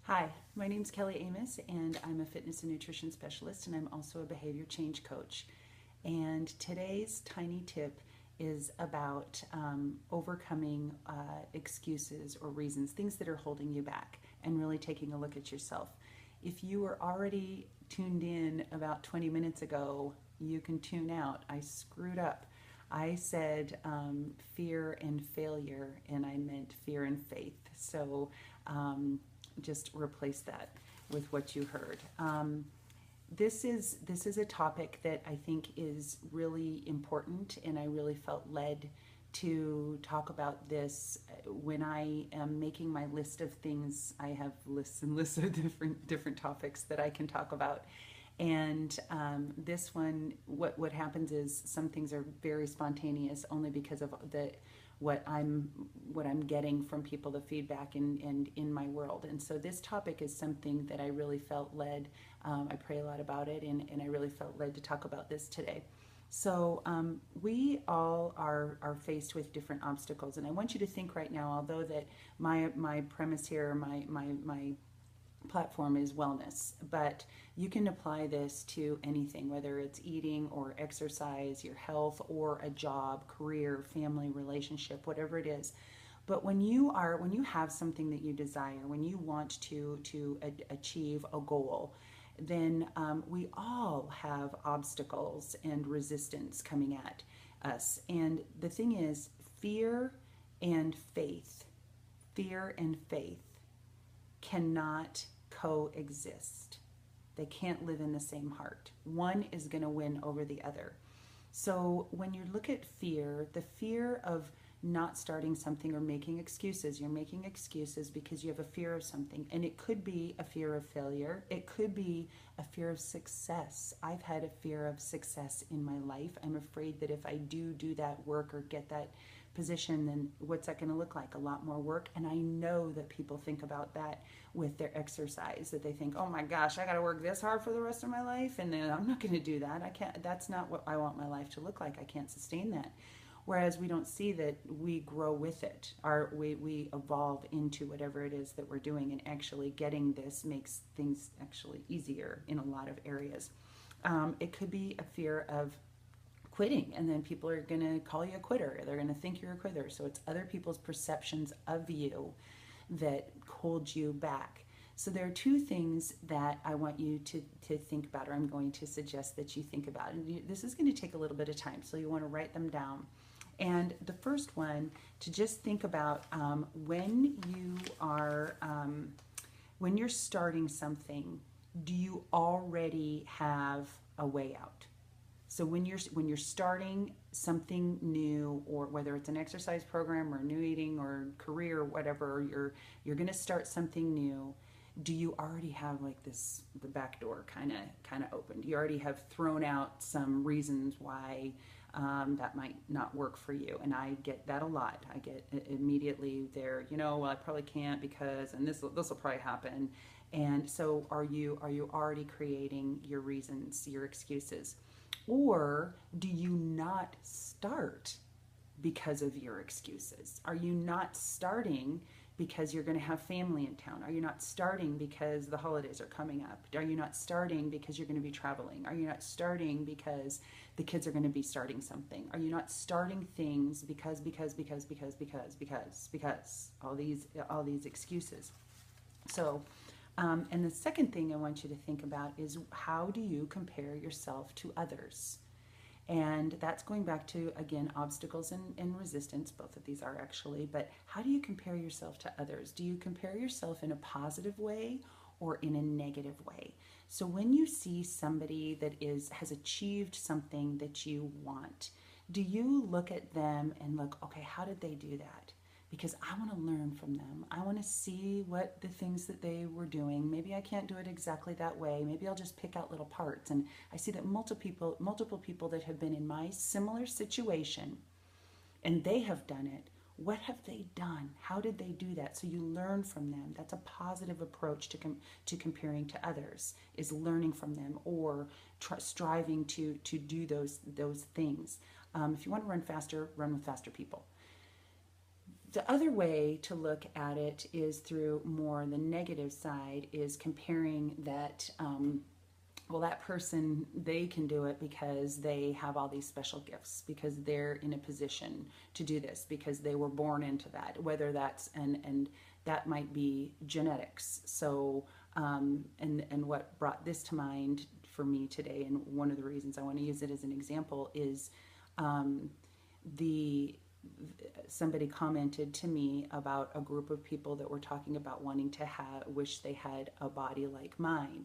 Hi, my name's Kelly Amos, and I'm a fitness and nutrition specialist, and I'm also a behavior change coach. And today's tiny tip is about overcoming excuses or reasons, things that are holding you back, and really taking a look at yourself. If you were already tuned in about 20 minutes ago, you can tune out. I screwed up. I said fear and failure, and I meant fear and faith. So just replace that with what you heard. This is a topic that I think is really important, and I really felt led to talk about this when I am making my list of things. I have lists and lists of different topics that I can talk about. And this one, what happens is some things are very spontaneous, only because of the what I'm what I'm getting from people, the feedback and in my world. And so this topic is something that I really felt led. I pray a lot about it, and I really felt led to talk about this today. So we all are faced with different obstacles, and I want you to think right now. Although that my premise here, my platform is wellness, but you can apply this to anything, whether it's eating or exercise, your health, or a job, career, family, relationship, whatever it is. But when you have something that you desire, when you want to achieve a goal, then we all have obstacles and resistance coming at us. And the thing is, and faith, fear and faith cannot coexist. They can't live in the same heart. One is going to win over the other. So when you look at fear, the fear of not starting something or making excuses, you're making excuses because you have a fear of something. And it could be a fear of failure. It could be a fear of success. I've had a fear of success in my life. I'm afraid that if I do that work or get that position, then what's that going to look like? A lot more work. And I know that people think about that with their exercise, that they think, oh my gosh, I got to work this hard for the rest of my life, and then I'm not going to do that. I can't. That's not what I want my life to look like. I can't sustain that. Whereas we don't see that we grow with it. We evolve into whatever it is that we're doing, and actually getting this makes things actually easier in a lot of areas. It could be a fear of quitting, and then people are going to call you a quitter. They're going to think you're a quitter. So it's other people's perceptions of you that hold you back. So there are two things that I want you to think about, or I'm going to suggest that you think about. And this is going to take a little bit of time, so you want to write them down. And the first one, to just think about when you're starting something, do you already have a way out? So when you're starting something new, or whether it's an exercise program or new eating or career or whatever, you're going to start something new. Do you already have like the back door kind of open? Do you already have thrown out some reasons why that might not work for you? And I get that a lot. I get immediately there. Well, I probably can't because, and this will probably happen. And so are you already creating your reasons, your excuses? Or do you not start because of your excuses? Are you not starting because you're going to have family in town? Are you not starting because the holidays are coming up? Are you not starting because you're going to be traveling? Are you not starting because the kids are going to be starting something? Are you not starting things because all these excuses? So and the second thing I want you to think about is, how do you compare yourself to others? And that's going back to, again, obstacles and resistance. Both of these are actually. But how do you compare yourself to others? Do you compare yourself in a positive way or in a negative way? So when you see somebody that has achieved something that you want, do you look at them and look, okay, how did they do that? Because I want to learn from them. I want to see what the things that they were doing. Maybe I can't do it exactly that way. Maybe I'll just pick out little parts. And I see that multiple people that have been in my similar situation, and they have done it. What have they done? How did they do that? So you learn from them. That's a positive approach to comparing to others, is learning from them, or striving to do those things. If you want to run faster, run with faster people. The other way to look at it is through more the negative side, is comparing that, well, that person, they can do it because they have all these special gifts, because they're in a position to do this, because they were born into that, whether that's, and that might be genetics. So, and what brought this to mind for me today, and one of the reasons I want to use it as an example is, the somebody commented to me about a group of people that were talking about wanting to wish they had a body like mine.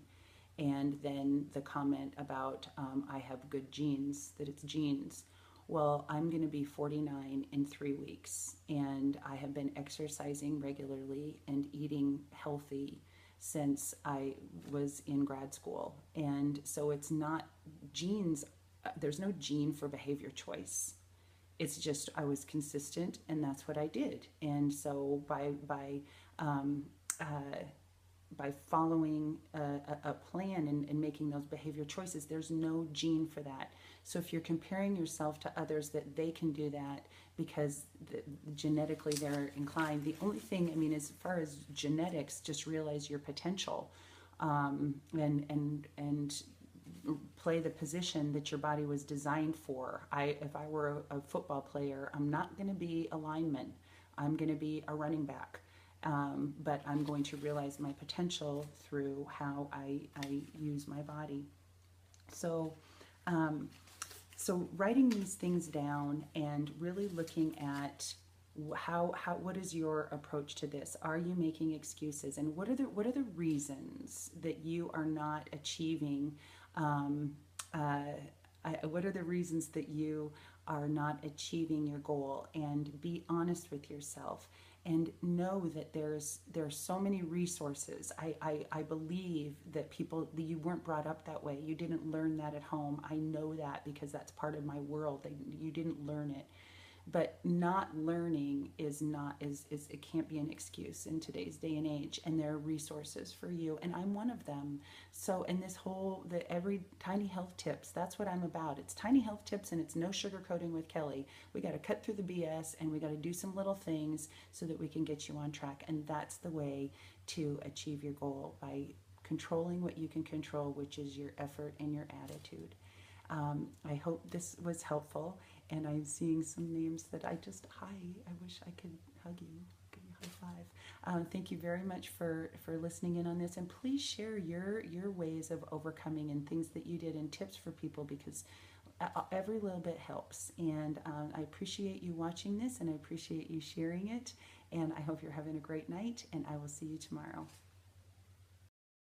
And then the comment about, I have good genes, that it's genes. Well, I'm going to be 49 in 3 weeks, and I have been exercising regularly and eating healthy since I was in grad school. And so it's not genes, there's no gene for behavior choice. It's just I was consistent, and that's what I did. And so um, uh, by following a plan and making those behavior choices, there's no gene for that. So if you're comparing yourself to others that they can do that because genetically they're inclined, the only thing, I mean, as far as genetics, just realize your potential, and play the position that your body was designed for. If I were a football player, I'm not going to be a lineman. I'm going to be a running back. But I'm going to realize my potential through how I use my body. So, so writing these things down and really looking at what is your approach to this? Are you making excuses? And what are the reasons that you are not achieving? What are the reasons that you are not achieving your goal? And be honest with yourself, and know that there's so many resources. I believe that you weren't brought up that way. You didn't learn that at home. I know that because that's part of my world. You didn't learn it. But not learning is it can't be an excuse in today's day and age, and there are resources for you, and I'm one of them. So, and this whole, every tiny health tips, that's what I'm about. It's tiny health tips, and it's no sugarcoating with Kelly. We got to cut through the BS, and we got to do some little things so that we can get you on track. And that's the way to achieve your goal, by controlling what you can control, which is your effort and your attitude. I hope this was helpful, and I'm seeing some names that I wish I could hug you, give you a high five. Thank you very much for listening in on this, and please share your ways of overcoming and things that you did and tips for people, because every little bit helps. And I appreciate you watching this, and I appreciate you sharing it, and I hope you're having a great night, and I will see you tomorrow.